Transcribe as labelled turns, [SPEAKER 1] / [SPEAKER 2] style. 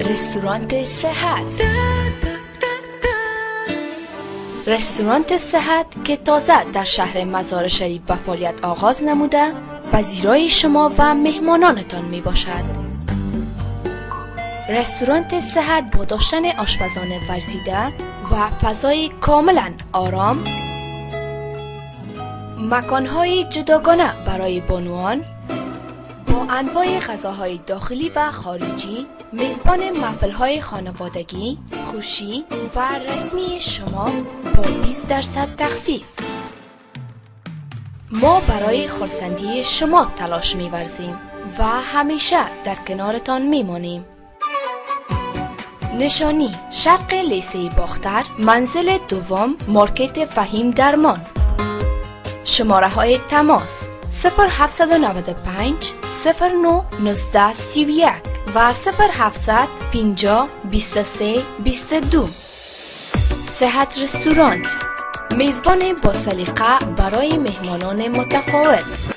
[SPEAKER 1] رستوران صحت. رستوران صحت که تازه در شهر مزار شریف به فعالیت آغاز نموده، پذیرای شما و مهمانانتان می باشد. رستوران صحت با داشتن آشپزان ورزیده و فضای کاملا آرام، مکانهای جداگانه برای بانوان با انواع غذاهای داخلی و خارجی، میزبان محفل‌های خانوادگی، خوشی و رسمی شما با 20% تخفیف. ما برای خرسندی شما تلاش می‌ورزیم و همیشه در کنارتان می‌مانیم. نشانی: شرق لیسه باختر، منزل دوم، مارکت فهیم درمان. شماره های تماس 0795 09 19 31 و 0700 50 23 22. صحت رستوران، میزبان با سلیقه برای مهمانان متفاوت.